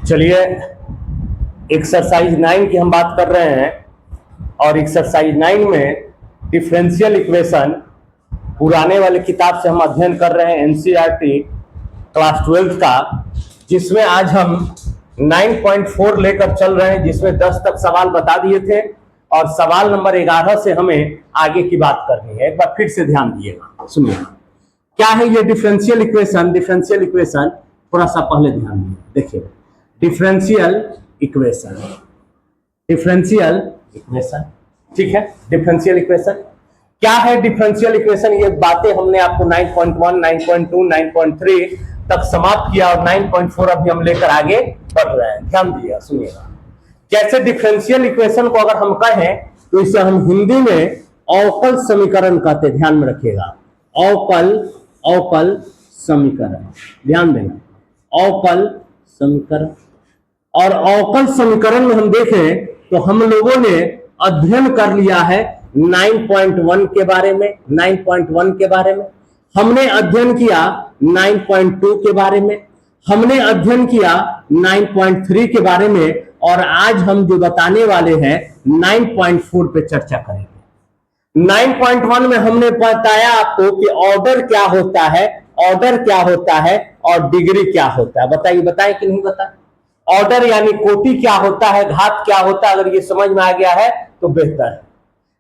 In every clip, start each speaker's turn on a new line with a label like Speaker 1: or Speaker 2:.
Speaker 1: चलिए एक्सरसाइज 9 की हम बात कर रहे हैं और एक्सरसाइज 9 में डिफरेंशियल इक्वेशन पुराने वाले किताब से हम अध्ययन कर रहे हैं एनसीईआरटी क्लास 12 का, जिसमें आज हम 9.4 लेकर चल रहे हैं, जिसमें 10 तक सवाल बता दिए थे और सवाल नंबर 11 से हमें आगे की बात करनी है। एक बार फिर से ध्यान दिएगा, सुनिए क्या है ये डिफरेंशियल इक्वेशन। डिफरेंशियल इक्वेशन थोड़ा सा पहले ध्यान दिए, देखिए डिफरेंशियल इक्वेशन, डिफरेंशियल इक्वेशन, ठीक है। डिफरेंशियल इक्वेशन क्या है? डिफरेंशियल इक्वेशन ये बातें हमने आपको 9.1, 9.2, 9.3 तक समाप्त किया और 9.4 अभी हम लेकर आगे बढ़ रहे हैं। ध्यान दिया, सुनिएगा। जैसे डिफरेंशियल इक्वेशन को अगर हम कहें तो इसे हम हिंदी में अवकल समीकरण कहते हैं। ध्यान में रखिएगा, अवकल समीकरण, ध्यान देना, अवकल समीकरण। और अवकल समीकरण में हम देखें तो हम लोगों ने अध्ययन कर लिया है 9.1 के बारे में, 9.1 के बारे में हमने अध्ययन किया, 9.2 के बारे में हमने अध्ययन किया, 9.3 के बारे में, और आज हम जो बताने वाले हैं 9.4 पे चर्चा करेंगे। 9.1 में हमने बताया आपको कि ऑर्डर क्या होता है, ऑर्डर क्या होता है और डिग्री क्या होता है। बताइए, बताएं कि नहीं बताएं? ऑर्डर यानी कोटि क्या होता है, घात क्या होता है, अगर ये समझ में आ गया है तो बेहतर है।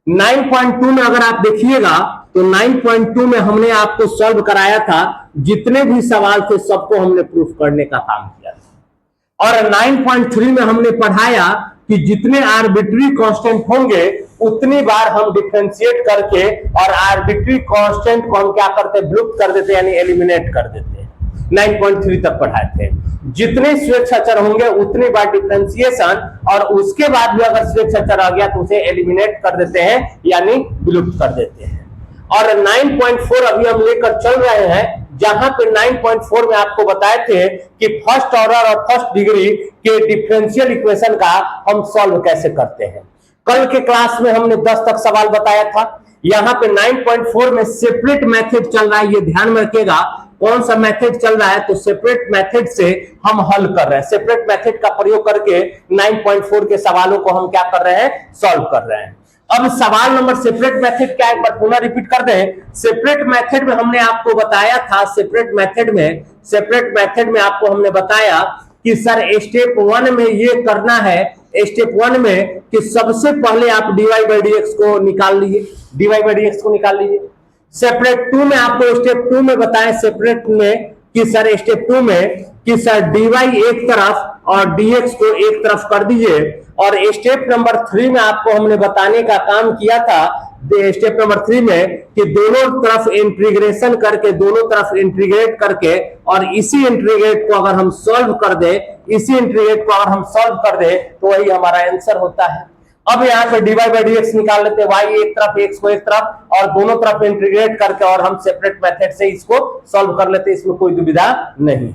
Speaker 1: 9.2 में अगर आप देखिएगा तो 9.2 में हमने आपको सॉल्व कराया था, जितने भी सवाल थे सबको हमने प्रूफ करने का काम किया था। और 9.3 में हमने पढ़ाया कि जितने आर्बिट्री कांस्टेंट होंगे उतनी बार हम डिफरेंशिएट करके और आर्बिट्री कांस्टेंट को हम क्या करते, विलुप्त कर देते, यानी एलिमिनेट कर देते। 9.3 तक पढ़ाए थे। जितने स्वेच्छाचार होंगे उतनी बार डिफरेंशिएशन, और उसके बाद भी अगर स्वेच्छाचार आ गया तो उसे एलिमिनेट कर देते हैं, यानी विलुप्त कर देते हैं। और 9.4 अभी हम लेकर चल रहे हैं, जहां पे 9.4 में आपको बताए थे कि फर्स्ट ऑर्डर और फर्स्ट डिग्री के डिफरेंशियल इक्वेशन का हम सॉल्व कैसे करते हैं। कल के क्लास में हमने 10 तक सवाल बताया था। यहां पे 9.4 में सेपरेट मेथड चल रहा है, ये ध्यान में रखिएगा। कौन सा मेथड चल रहा है? तो सेपरेट मेथड से हम हल कर रहे हैं। सेपरेट मेथड का प्रयोग करके 9.4 के सवालों को हम क्या कर रहे हैं, सॉल्व कर रहे हैं। अब सवाल नंबर सेपरेट मेथड क्या है, एक बार पुनः रिपीट कर दें। सेपरेट मेथड में हमने आपको बताया था, सेपरेट मेथड में आपको हमने बताया कि सर स्टेप 1 में ये करना है, स्टेप 1 में कि सबसे पहले आप dy/dx को निकाल लीजिए, dy/dx को निकाल लीजिए। सेपरेट 2 में आपको स्टेप 2 में बताएं, सेपरेट में कि सर स्टेप 2 में कि सर dy एक तरफ और dx को एक तरफ कर दीजिए। और स्टेप नंबर 3 में आपको हमने बताने का काम किया था, स्टेप नंबर 3 में कि दोनों तरफ इंटीग्रेशन करके, दोनों तरफ इंटीग्रेट करके, और इसी इंटीग्रेट को अगर हम सॉल्व कर दें, इसी इंटीग्रेट को अगर हम सॉल्व कर दें तो वही हमारा आंसर होता है। अब यहाँ पे dy/dx निकाल लेते हैं, y एक तरफ x को एक तरफ, और दोनों तरफ इंटीग्रेट करके और हम सेपरेट मेथड से इसको सॉल्व कर लेते हैं, इसमें कोई दुविधा नहीं है।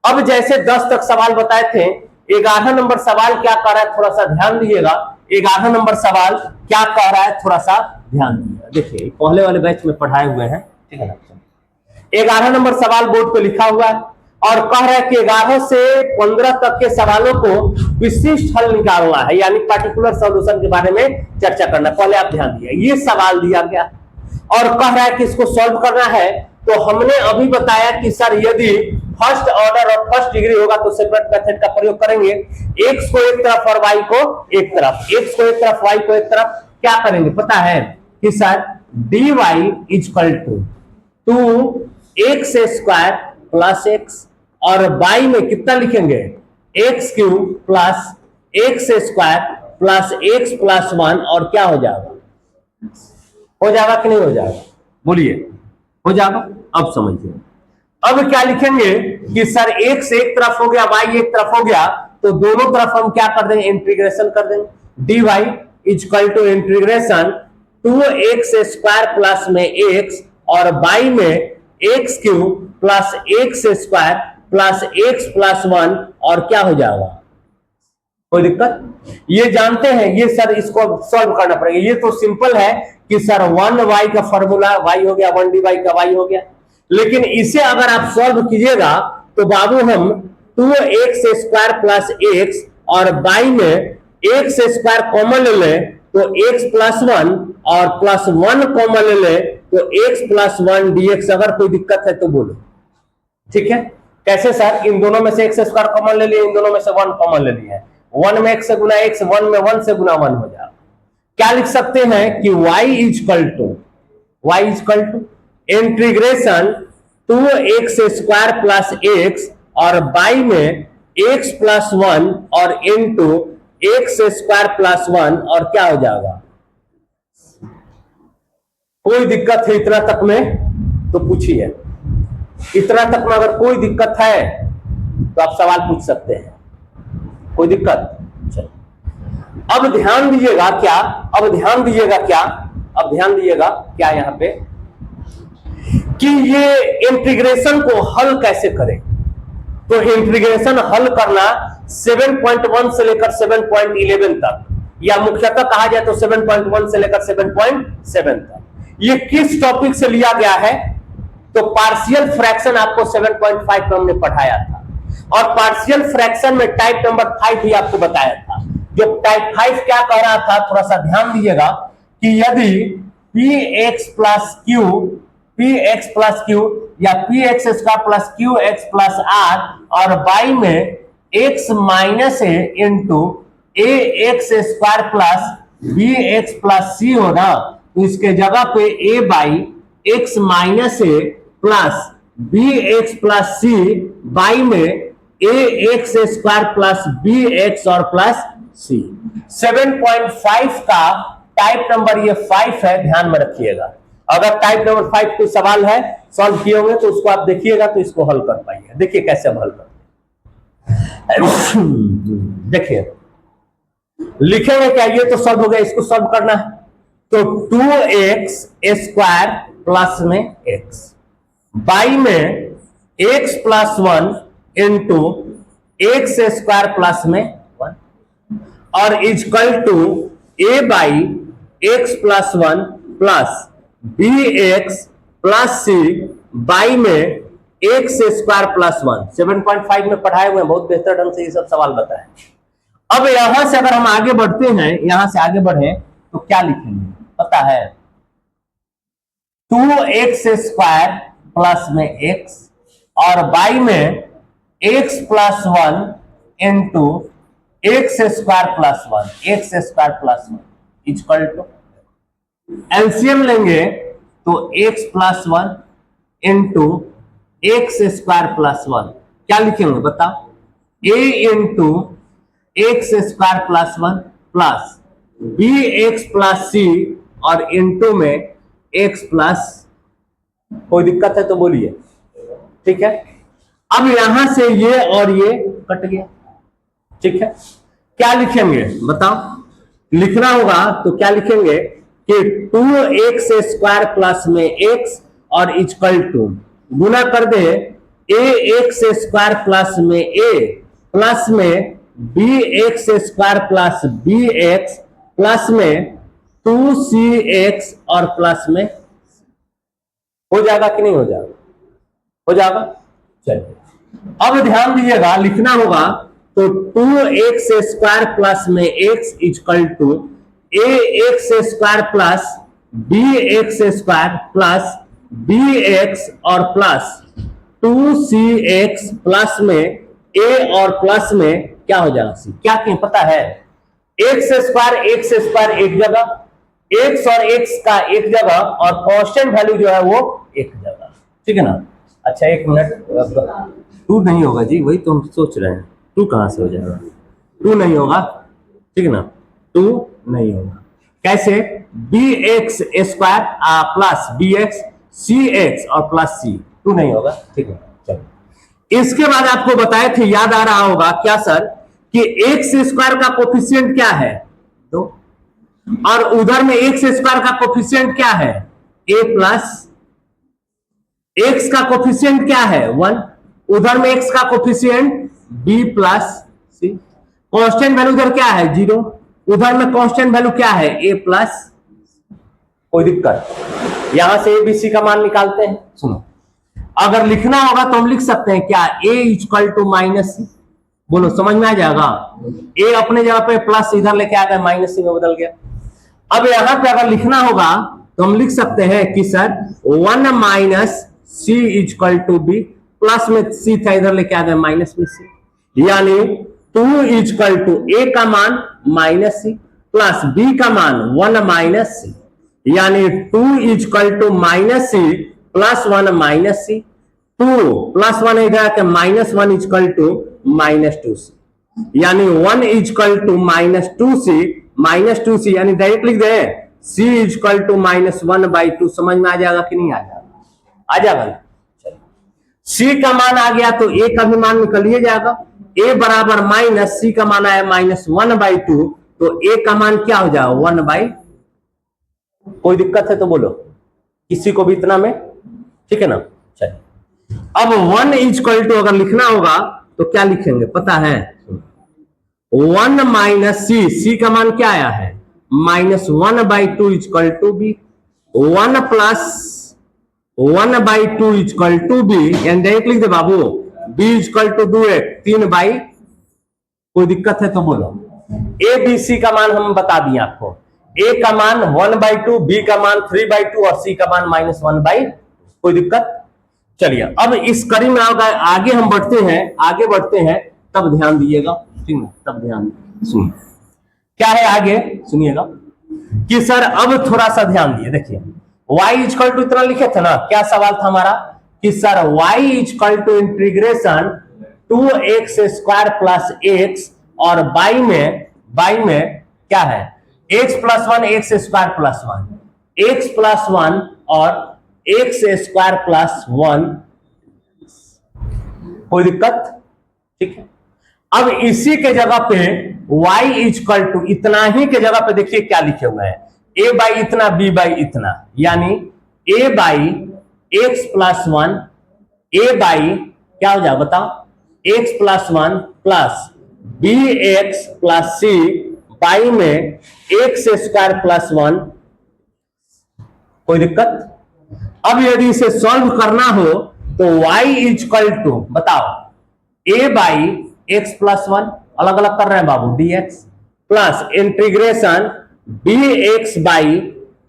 Speaker 1: अब जैसे 10 तक सवाल बताए थे, 11 नंबर सवाल क्या कह रहा है, थोड़ा सा ध्यान दीजिएगा। 11 नंबर सवाल क्या कह रहा है, थोड़ा सा ध्यान दीजिएगा। देखिए पहले वाले बैच में पढ़ाए हुए हैं, ठीक है ना। 11 नंबर सवाल बोर्ड पे लिखा हुआ है और कह रहा है कि 11 से 15 तक के सवालों को विशिष्ट हल निकालना है, यानी पार्टिकुलर सॉल्यूशन के बारे में चर्चा करना। पहले आप ध्यान दिए, ये सवाल दिया गया और कह रहा है कि इसको सॉल्व करना है। तो हमने अभी बताया कि सर यदि फर्स्ट ऑर्डर और फर्स्ट डिग्री होगा तो सेपरेट मेथड का प्रयोग करेंगे। x को एक तरफ और y को एक तरफ, x को एक तरफ, y को एक तरफ, क्या करेंगे पता है कि sir dy equal to x square plus x, और y में कितना लिखेंगे, x cube plus x square plus x plus 1, और क्या हो जाएगा, हो जाएगा कि नहीं हो जाएगा, बोलिए हो जाएगा। अब समझिए, अब क्या लिखेंगे कि सर x एक तरफ हो गया, y एक तरफ हो गया, तो दोनों तरफ हम क्या कर देंगे, इंटीग्रेशन कर देंगे। dy equal to integration 2x square plus में x, और y में x cube plus x square plus x plus 1, और क्या हो जाएगा, कोई दिक्कत? ये जानते हैं, ये सर इसको सॉल्व करना पड़ेगा। ये तो सिंपल है कि सर 1y का फॉर्मूला y हो गया, 1 dy का y हो गया। लेकिन इसे अगर आप सॉल्व कीजिएगा तो बाबू हम 2x स्क्वायर प्लस x और बाई में x स्क्वायर कॉमन ले ले तो x प्लस 1 और प्लस 1 कॉमन ले ले तो x प्लस 1 dx। अगर कोई दिक्कत है तो बोलो। ठीक है, कैसे सर? इन दोनों में से x स्क्वायर कॉमन ले लिया, इन दोनों में से 1 कॉमन ले लिया है। 1 में x से गुना x, 1 में 1 से गुना 1 हो जाएगा। क्या लिख सकते हैं कि y equal to integration 2x square plus x और बाई में x प्लस 1 और इंटू x स्क्वायर प्लस 1 और क्या हो जाएगा? कोई दिक्कत है इतना तक में तो पूछिए। इतना तक में अगर कोई दिक्कत है तो आप सवाल पूछ सकते हैं। कोई दिक्कत? चलो अब ध्यान दीजिएगा क्या, अब ध्यान दीजिएगा क्या यहां पे कि ये इंटीग्रेशन को हल कैसे करें। तो इंटीग्रेशन हल करना 7.1 से लेकर 7.11 तक, या मुख्यतः कहा जाए तो 7.1 से लेकर 7.7 तक, ये किस टॉपिक से लिया गया है? तो पार्शियल फ्रैक्शन आपको 7.5 में हमने पढ़ाया था, और पार्शियल फ्रैक्शन में टाइप नंबर 5 भी आपको बताया था। जो टाइप 5 क्या कह रहा था, थोड़ा सा ध्यान दीजिएगा कि यदि px प्लस q या px square plus qx plus r और बाई में x minus a into ax square plus bx plus c हो ना, तो इसके जगह पे a by x minus A plus bx plus c by में ax स्क्वायर प्लस bx और प्लस c। 7.5 का टाइप नंबर ये 5 है, ध्यान में रखिएगा। अगर टाइप नंबर 5 कोई सवाल है सॉल्व किए होंगे तो उसको आप देखिएगा तो इसको हल कर पाइएगा। देखिए कैसे हम हल करते हैं। देखिए लिखेंगे क्या, ये तो सॉल्व हो गया, इसको सॉल्व करना है। तो 2x स्क्वायर प्लस में x बाई में x plus 1 into x square plus में 1 और equal to a by x plus 1 plus bx plus c by में x स्क्वायर प्लस 1। 7.5 में पढ़ाए हुए हैं, बहुत बेहतर ढंग से ये सब सवाल बताए। अब यहां से अगर हम आगे बढ़ते हैं, यहां से आगे बढ़े तो क्या लिखेंगे पता है? 2x स्क्वायर प्लस में x और बाई में x plus 1 into x square plus 1, x square plus 1 equal to LCM लेंगे तो x plus 1 into x square plus 1 क्या लिखेंगे बताओ? a into x square plus 1 plus b x plus c और into में x plus. कोई दिक्कत है तो बोलिए। ठीक है, अब यहां से ये और ये कट गया। ठीक है, क्या लिखेंगे बताओ? लिखना होगा तो क्या लिखेंगे कि 2x स्क्वायर प्लस में x और इक्वल टू गुना कर दे ax स्क्वायर प्लस में a प्लस में bx square plus bx plus में 2cx और प्लस में। हो जाएगा कि नहीं हो जाएगा? हो जाएगा। चलिए अब ध्यान दीजिएगा, लिखना होगा तो 2x स्क्वायर प्लस में x equal to ax square plus bx square plus bx और प्लस 2cx प्लस में a और प्लस में क्या हो जाएगा c। क्या कहें पता है? x स्क्वायर एक जगह, x और x का एक जगह और कांस्टेंट वैल्यू जो है वो एक जगह। ठीक है ना? अच्छा एक मिनट, 2 नहीं होगा जी, वही तो हम सोच रहे हैं। 2 कहां से हो जाएगा? 2 नहीं होगा। ठीक है ना? 2 नहीं होगा। कैसे? bx square plus bx cx और प्लस c। 2 नहीं होगा। ठीक है, चलो इसके बाद आपको बताए थे, याद आ रहा होगा क्या सर, कि एक्स स्क्वायर का कोफिशिएंट क्या है? 2 और उधर में एक्स स्क्वायर का कोफिशिएंट क्या है? a प्लस एक्स का कोफिशिएंट क्या है? 1। उधर में एक्स का कोफिशिएंट b प्लस सी। कांस्टेंट वैल्यू उधर क्या है? 0। उधर में कांस्टेंट वैल्यू क्या है? a plus. कोई दिक्कत? यहां से a b c का मान निकालते हैं। सुनो अगर लिखना होगा तो हम लिख सकते हैं क्या, a इक्वल टू माइनस सी। बोलो समझ में आ जाएगा। a अपने जगह पे प्लस इधर लेके आ गया, माइनस सी में बदल गया। अब यहां पे अगर लिखना होगा तो हम लिख सकते हैं कि sir 1 minus C equal to B, plus में सी था इधर लेके आ गया माइनस में सी, यानी 2 इक्वल टू ए का मान माइनस सी प्लस बी का मान 1 माइनस सी, यानी 2 equal to minus C plus 1 minus C. 2 plus 1 इधर आके minus 1 equal to minus 2 C, यानी 1 equal to minus 2 C minus 2 C, यानी डायरेक्ट लिख दे सी इक्वल टू माइनस 1/2। समझ में आ जाएगा कि नहीं आ जाएगा? आ जाएगा। सी का मान आ गया तो ए का भी मान निकलिए जाएगा। ए बराबर माइनस सी का मान आया माइनस 1/2, तो ए का मान क्या हो जाएगा 1/। कोई दिक्कत है तो बोलो, किसी को भी इतना में, ठीक है ना। चलिए अब 1 इक्वल टू अगर लिखना होगा तो क्या लिखेंगे पता है, 1 माइनस सी, सी का मान क्या आया है minus 1/2 equal to B, 1 plus 1/2 equal to B, यानी डायरेक्ट लिख दे बाबू b इक्वल टू 3/। कोई दिक्कत है तो बोलो। ए बी सी का मान हम बता दिए आपको, ए का मान 1/2, बी का मान 3/2 और सी का मान माइनस 1/। कोई दिक्कत? चलिए अब इस कड़ी में आगे हम बढ़ते हैं तब ध्यान दीजिएगा, ठीक है, तब ध्यान सुनिए क्या है आगे, सुनिएगा कि सर अब थोड़ा सा ध्यान दिए। देखिए y इक्वल टू इतना लिखे थे ना, क्या सवाल था हमारा कि sir y equal to integration 2x² plus x, और बाई में क्या है x plus 1 x² plus 1, x plus 1 और x² प्लस 1। कोई दिक्कत? ठीक है। अब इसी के जगह पे y इक्वल टू इतना ही के जगह पे देखिए क्या लिखे हुए हैं, a बाई इतना b बाई इतना, यानी a by x plus 1, a by क्या हो जाए बताओ x plus 1 plus bx plus c by में x² प्लस 1। कोई दिक्कत? अब यदि इसे सॉल्व करना हो तो y इक्वल टू बताओ a बाई x प्लस 1, अलग अलग कर रहे हैं बाबू, dx plus integration bx by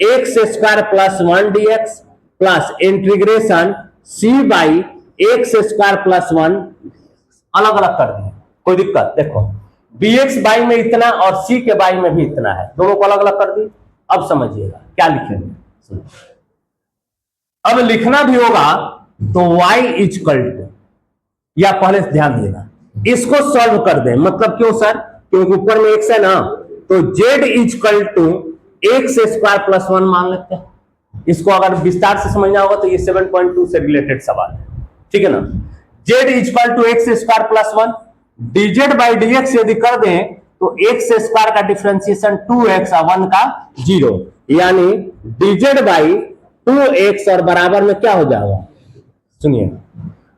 Speaker 1: x² plus 1 dx plus integration c by x² plus 1, अलग अलग कर दिए। कोई दिक्कत? देखो bx बाई में इतना और c के बाई में भी इतना है, दोनों को अलग अलग कर दी। अब समझिएगा क्या लिखेंगे, अब लिखना भी होगा तो y इक्वल टू, या पहले ध्यान देना इसको सॉल्व कर दें, मतलब क्यों सर, क्योंकि ऊपर में x है ना, तो z equal to x² plus 1 मान लेते हैं। इसको अगर विस्तार से समझना होगा तो ये 7.2 से रिलेटेड सवाल है, ठीक है ना। z equal to x² plus 1, dz by dx यदि कर दें तो x² का डिफरेंशिएशन 2x और 1 का 0, यानी dz बाई 2x और बराबर में क्या हो जाएगा, सुनिए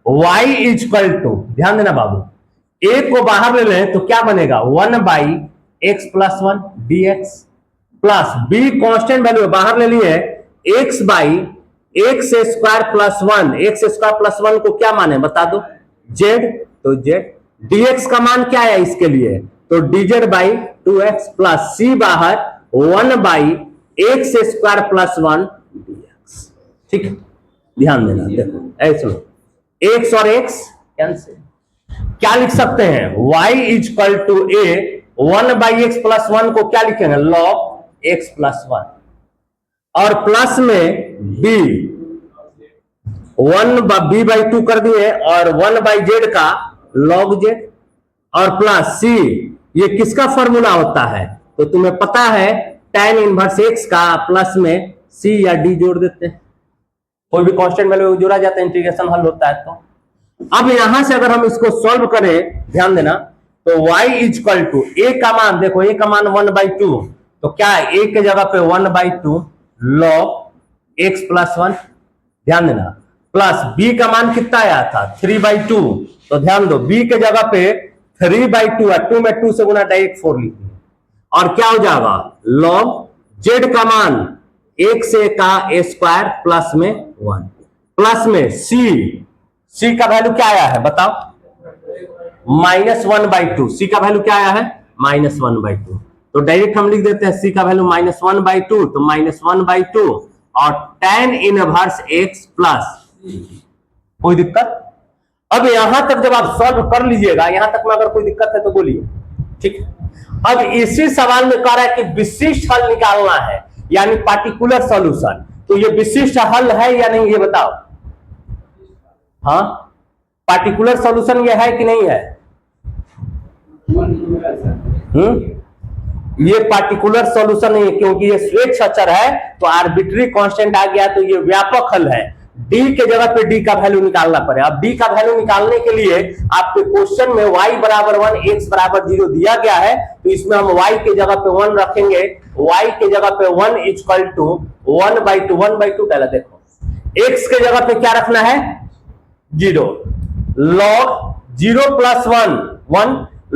Speaker 1: y इक्वल टू, ध्यान देना बाबू, a को बाहर ले लें तो क्या बनेगा 1 by x plus 1 dx plus b constant value बाहर ले लिए x by x² plus 1, x² plus 1 को क्या माने बता दो z, तो z, dx का मान क्या है इसके लिए, तो dz by 2x plus c बाहर 1 बाई x² प्लस 1 dx। ठीक, ध्यान देना, देखो ऐसे x और x कैंसिल, क्या लिख सकते हैं y equal to a 1 by X plus 1 को क्या लिखेंगे लॉग x प्लस 1, और प्लस में b 1 b बाई 2 कर दिए और 1 बाई जेड का लॉग z, और प्लस c, ये किसका फॉर्मूला होता है तो तुम्हें पता है tan इनवर्स x का, प्लस में c या d जोड़ देते हैं, कोई भी कांस्टेंट वैल्यू जोड़ा जाता है इंटीग्रेशन हल होता है। तो अब यहां से अगर हम इसको सॉल्व करें, ध्यान देना, तो y इक्वल टू a का मान, देखो a का मान 1/2, तो क्या है a के जगह पे 1/2 log x प्लस 1, ध्यान देना, प्लस b का मान कितना आया था 3/2, तो ध्यान दो b के जगह पे 3/2 है, 2 में 2 से गुना डायरेक्ट 4 लिखिए, और क्या हो जाएगा log z का मान x a का a² प्लस में 1, प्लस में सी का वैल्यू क्या आया है बताओ, -1/2। सी का वैल्यू क्या आया है, -1/2। तो डायरेक्ट हम लिख देते हैं सी का वैल्यू -1/2, तो -1/2 और tan इनवर्स x प्लस, कोई दिक्कत? अब यहां तक जब आप सॉल्व कर लीजिएगा, यहां तक में अगर कोई दिक्कत है तो बोलिए, ठीक है। अब इसी सवाल में कह रहा है कि विशिष्ट हल निकालना है, यानी पार्टिकुलर सॉल्यूशन। तो ये विशिष्ट हल है या नहीं, ये बताओ। हाँ, पार्टिकुलर सॉल्यूशन ये है कि नहीं है? ये पार्टिकुलर सॉल्यूशन नहीं है, क्योंकि ये स्वेच्छ अचर है, तो आर्बिट्री कांस्टेंट आ गया, तो ये व्यापक हल है। डी के जगह पे डी का वैल्यू निकालना पड़ेगा। अब डी का वैल्यू निकालने के लिए आपके क्वेश्चन में y बराबर 1 x बराबर 0 दिया गया है, तो इसमें हम y के जगह पे 1 रखेंगे। y के जगह पे 1 इक्वल टू 1/2, 1/2 पहले देखो, x के जगह पे क्या रखना है, 0। log 0 प्लस 1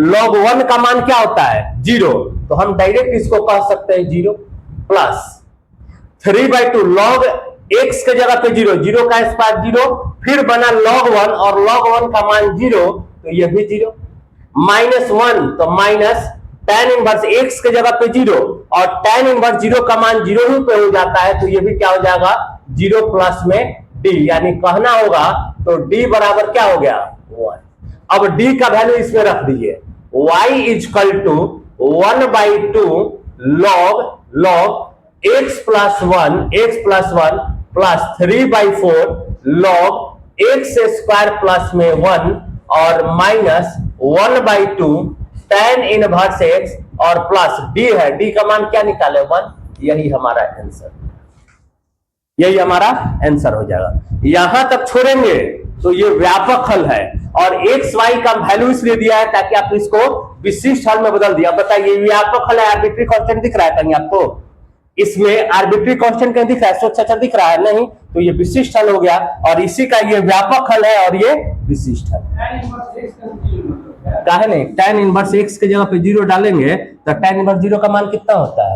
Speaker 1: log 1 का मान क्या होता है, 0। तो हम डायरेक्ट इसको कह सकते हैं 0 प्लस 3/2 log x के जगह पे 0, 0 का स्क्वायर 0, फिर बना log 1 और log 1 का मान 0, तो ये भी 0। -1 तो माइनस tan इनवर्स x के जगह पे 0 और tan इनवर्स 0 का मान 0 ही पे हो जाता है, तो ये भी क्या हो जाएगा, 0 प्लस में d, यानी कहना होगा तो d बराबर क्या हो गया, 1। अब d का वैल्यू इसमें रख दीजिए, y equal to 1/2 log x plus 1 plus 3/4 log x square plus में 1 और माइनस 1/2 tan इनवर्स x और प्लस d है, d का मान क्या निकाले, 1। यही हमारा आंसर, यही हमारा आंसर हो जाएगा। यहां तक छोड़ेंगे तो ये व्यापक हल है, और एक्स वाई का वैल्यू इसलिए दिया है ताकि आप इसको विशिष्ट हल में बदल दिया। बताइए, व्यापक हल है, आर्बिट्री कांस्टेंट दिख रहा है कहीं आपको? इसमें आर्बिट्री कांस्टेंट कहीं दिख रहा है, स्वच्छ अचर दिख रहा है? नहीं, तो ये विशिष्ट हल हो गया, और इसी का ये व्यापक हल है और ये विशिष्ट हल है। नहीं, tan इनवर्स x के जगह पे 0 डालेंगे तो tan इनवर्स 0 का मान कितना होता है,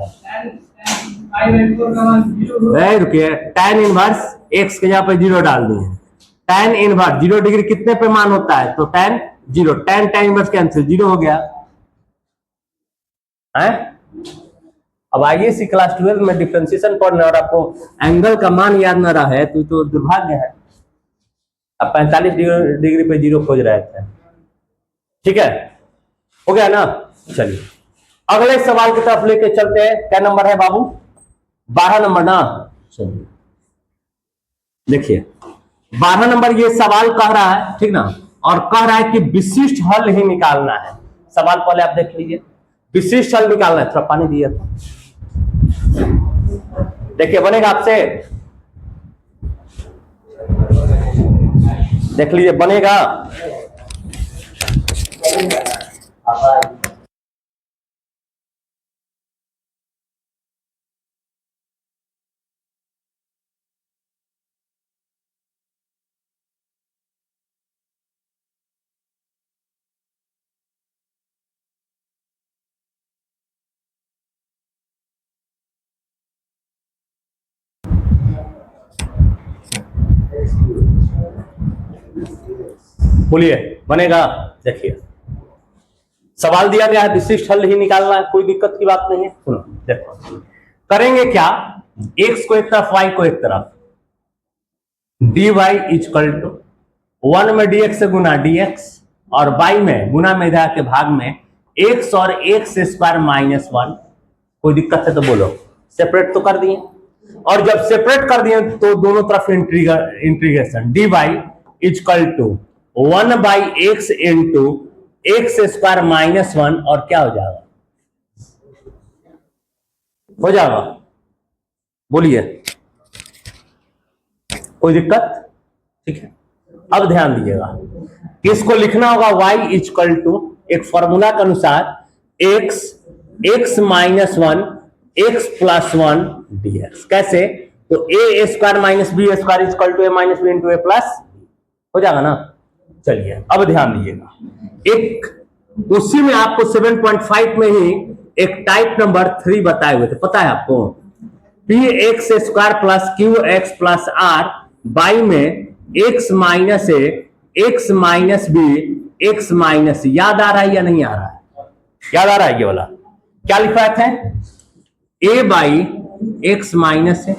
Speaker 1: रुकिए, tan इनवर्स x के जगह पे 0 डाल दिए, tan इनवर्स 0 डिग्री कितने पे मान होता है, तो tan 0, tan इनवर्स कैंसिल, 0 हो गया है। अब आईएएससी क्लास 12 में डिफरेंशिएशन पढ़ने और आपको एंगल का मान याद न रहा है तो दुर्भाग्य है। अब 45 डिग्री पे 0 खोज रहे थे, ठीक है, हो गया ना। चलिए अगले सवाल की तरफ लेके चलते हैं। क्या नंबर है बाबू, 12 नंबर ना। चलिए देखिए, 12 नंबर ये सवाल कह रहा है, ठीक ना, और कह रहा है कि विशिष्ट हल ही निकालना है। सवाल पहले आप देख लीजिए, विशिष्ट हल निकालना है। थोड़ा पानी दिया था, देखिए बनेगा आपसे, देख लीजिए बनेगा। बोलिए, बनेगा? देखिए सवाल दिया गया है, विशिष्ट हल ही निकालना है, कोई दिक्कत की बात नहीं है। सुनो देखो, करेंगे क्या, x को एक तरफ y को एक तरफ, dy इक्वल टू 1 में dx से गुना dx और y में गुना में इधर के भाग में x और x स्क्वायर -1। कोई दिक्कत है तो बोलो, सेपरेट तो कर दिए, और जब सेपरेट कर दिए तो दोनों तरफ integration, dy equal to 1/x into x square -1 और क्या हो जाएगा, हो जाएगा, बोलिए, कोई दिक्कत? ठीक है, अब ध्यान दीजिएगा, इसको लिखना होगा y इक्वल टू एक फॉर्मूला के अनुसार x -1 x प्लस 1 dx। कैसे? तो a square minus B square equal to a minus B into A plus, हो जाएगा ना। चलिए अब ध्यान दीजिएगा, एक उसी में आपको 7.5 में ही एक टाइप नंबर 3 बताए हुए थे, पता है आपको, px square plus qx plus r by में x minus A, x minus B, x minus, याद आ रहा है या नहीं आ रहा है? याद आ रहा है ये वाला? क्या लिखा था? a by X minus A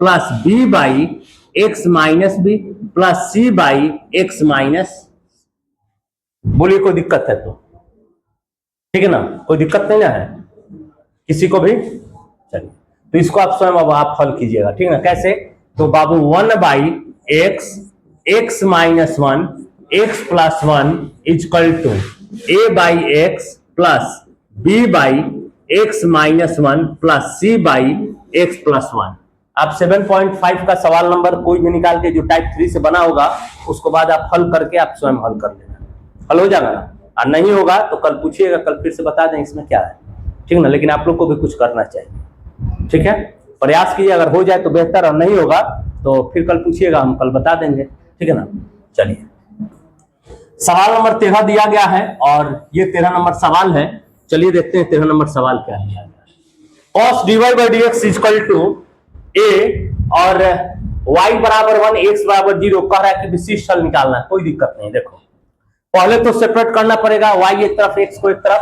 Speaker 1: plus B by X minus B plus C by X minus. बोलिए कोई दिक्कत है तो? ठीक है ना, कोई दिक्कत नहीं ना है किसी को भी? चलिए, तो इसको आप स्वयं अब आप हल कीजिएगा, ठीक है ना? कैसे? तो बाबू 1 by X, X minus 1, X plus 1 equal to A by X plus B by X minus 1 plus C by X plus 1। आप 7.5 का सवाल नंबर कोई भी निकाल के जो टाइप 3 से बना होगा उसको बाद आप हल करके आप स्वयं हल कर लेना, हल हो जाएगा ना। और नहीं होगा तो कल पूछिएगा, कल फिर से बता दें इसमें क्या है, ठीक है ना? लेकिन आप लोग को भी कुछ करना चाहिए, ठीक है? प्रयास कीजिए, अगर हो जाए तो बेहतर, और नहीं होगा तो फिर कल पूछिएगा, हम कल बता देंगे, ठीक है ना? चलिए, सवाल नंबर 13 दिया गया है और ये 13 नंबर सवाल है। चलिए देखते हैं 13 नंबर सवाल क्या है। cos dy by dx equal to a और y बराबर 1, x बराबर 0 कह रहा है कि विशिष्ट हल निकालना है। कोई दिक्कत नहीं, देखो पहले तो सेपरेट करना पड़ेगा, y एक तरफ x को एक तरफ,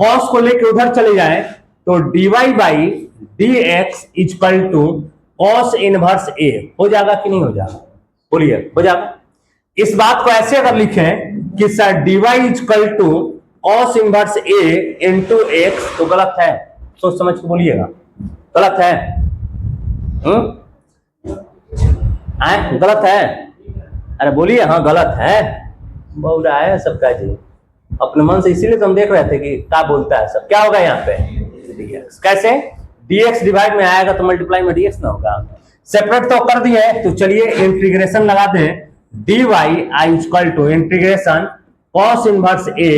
Speaker 1: cos को लेके उधर चले जाए तो dy by dx equal to cos inverse a हो जाएगा कि नहीं हो जाएगा? बोलिए, हो जाएगा। इस बात को ऐसे अगर लिखें कि sir dy equal to cos inverse a into x, तो गलत है, सोच समझ के बोलिएगा, गलत है। गलत है? अरे बोलिए हाँ गलत है। बोल रहा है सबका जी अपने मन से, इसीलिए तो हम देख रहे थे कि क्या बोलता है सब। क्या होगा यहाँ पे? dx। कैसे? dx डिवाइड में आएगा तो मल्टीप्लाई में dx ना होगा। सेपरेट तो कर दिए, तो चलिए इंटीग्रेशन लगा दें। dy आई equal to integration cos inverse a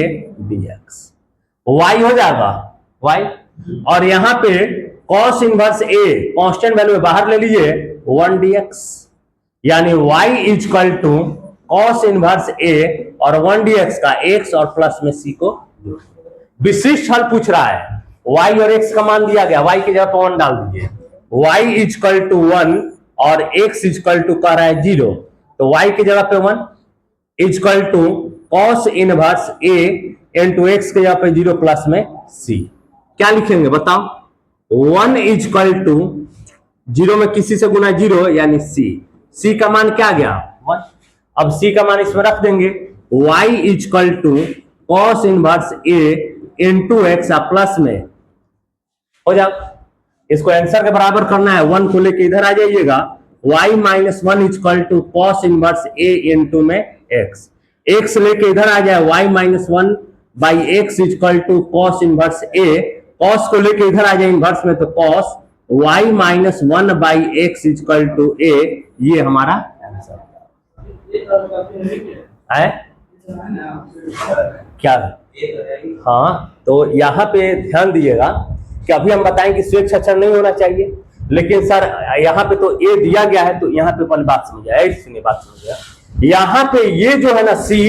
Speaker 1: dx, y हो जाएगा y, और यहाँ पे cos inverse a constant value बाहर ले लीजिए 1 dx, यानी y equal to cos inverse a और 1 dx का x और प्लस में c को विशिष्ट हल पूछ रहा है। y और x का मान दिया गया, y की जगह पर 1 डाल दीजिए, y इक्वल टू 1 और x इक्वल टू कह रहा है 0, तो y की जगह पे 1 equal to cos inverse a into x की जगह पे 0 प्लस में c। क्या लिखेंगे बताओ? 1 इक्वल टू 0 में किसी से गुना 0 यानी c का मान क्या गया? 1। अब c का मान इसमें रख देंगे, y equal to cos inverse a into x plus में हो जाएगा। इसको आंसर के बराबर करना है, 1 को लेके इधर आ जाइएगा, y minus 1 equal to cos inverse a into में x लेके इधर आ जाए, y minus 1 by X equal to cos inverse a, cos को लेके इधर आ जाए इनवर्स में, तो cos y minus 1 by X equal to a, ये हमारा आंसर है। क्या? हाँ, तो यहाँ पे ध्यान दीजिएगा कि अभी हम बताएं कि स्वेच्छ अक्षर नहीं होना चाहिए, लेकिन सर यहाँ पे तो ए दिया गया है, तो यहाँ पे पहले बात समझिए, सुनिए बात समझिए। यहाँ पे ये जो है ना सी,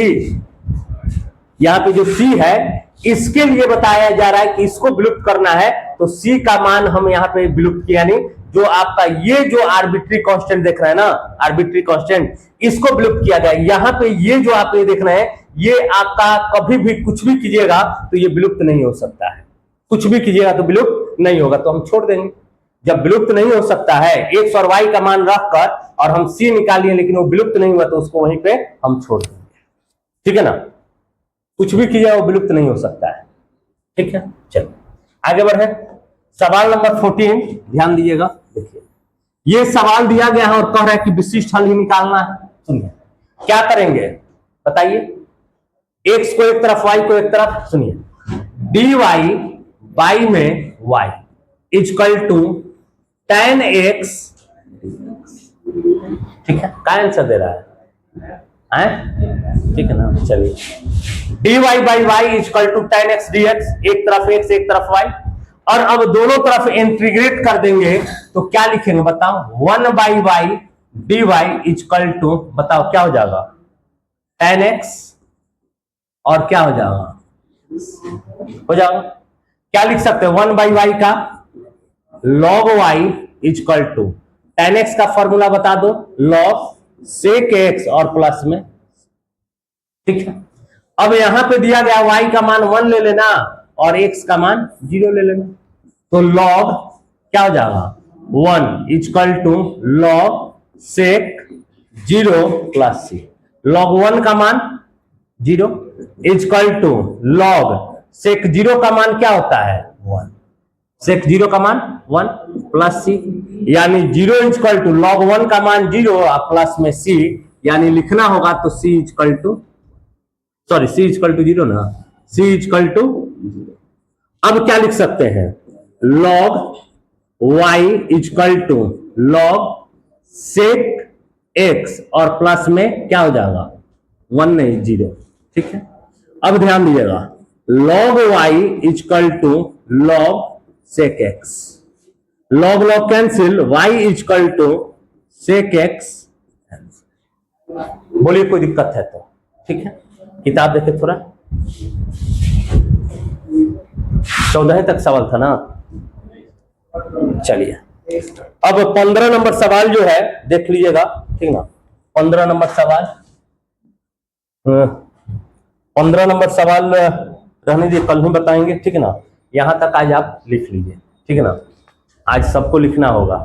Speaker 1: यहाँ पे जो सी है इसके लिए बताया जा रहा है कि इसको विलुप्त करना है, तो सी का मान हम यहाँ पे विलुप्त किया, यानी जो आपका ये जो आर्बिट्री कांस्टेंट देख रहे हैं ना, आर्बिट्री कांस्टेंट, इसको विलुप्त किया गया। यहाँ पे ये जो आप ये देख रहे हैं, ये आपका कभी भी कुछ भी कीजिएगा तो ये विलुप्त नहीं हो सकता है, कुछ भी कीजिएगा तो विलुप्त नहीं होगा, तो हम छोड़ देंगे। जब विलुप्त नहीं हो सकता है, एक्स और वाई का मान रखकर और हम सी निकालिए लेकिन वो विलुप्त नहीं हुआ, तो उसको वहीं पे हम छोड़ देंगे, ठीक है ना? कुछ भी कीजिए वो विलुप्त नहीं हो सकता है, ठीक है? चलो आगे बढ़े, सवाल नंबर 14 ध्यान दीजिएगा। देखिए ये सवाल दिया गया है और कह रहा है कि विशिष्ट हल ही निकालना है। सुनिए क्या करेंगे बताइए, एक्स को एक तरफ वाई को एक तरफ, सुनिए डी वाई बाई में y equal to tan x, ठीक है? क्या आंसर दे रहा है? ठीक है ना? चलिए dy by Y equal to tan x dx, एक तरफ x एक तरफ y, और अब दोनों तरफ इंटीग्रेट कर देंगे तो क्या लिखेंगे बताओ? 1 by Y D Y equal to, बताओ क्या हो जाएगा? tan x और क्या हो जाएगा? हो जाएगा, क्या लिख सकते हैं? 1 बाई वाई का log y equal to tan x का फॉर्मूला बता दो, log sec x और प्लस में, ठीक है। अब यहां पे दिया गया y का मान 1 ले लेना और x का मान 0 ले लेना, तो log क्या हो जाएगा 1 equal to log sec 0 plus c। log 1 का मान 0 इक्वल टू log sec 0 का मान क्या होता है 1, sec 0 का मान 1 प्लस c, यानी 0 इक्वल टू log 1 का मान 0 और प्लस में c, यानी लिखना होगा तो c equal to, sorry c equal to 0 ना, c इक्वल टू, अब क्या लिख सकते हैं log y equal to log sec x और प्लस में क्या हो जाएगा 1 नहीं 0, ठीक है। अब ध्यान दीजिएगा log y equal to log sec x, log log cancel, y equal to sec x, बोलिए कोई दिक्कत है तो, ठीक है। किताब देखे थोड़ा, 14 तक सवाल था ना, चलिए अब 15 नंबर सवाल जो है देख लीजिएगा, ठीक ना। 15 नंबर सवाल, 15 नंबर सवाल रहने दीजिए, कल ही बताएंगे, ठीक है ना। यहां तक आज आप लिख लीजिए, ठीक है ना, आज सबको लिखना होगा।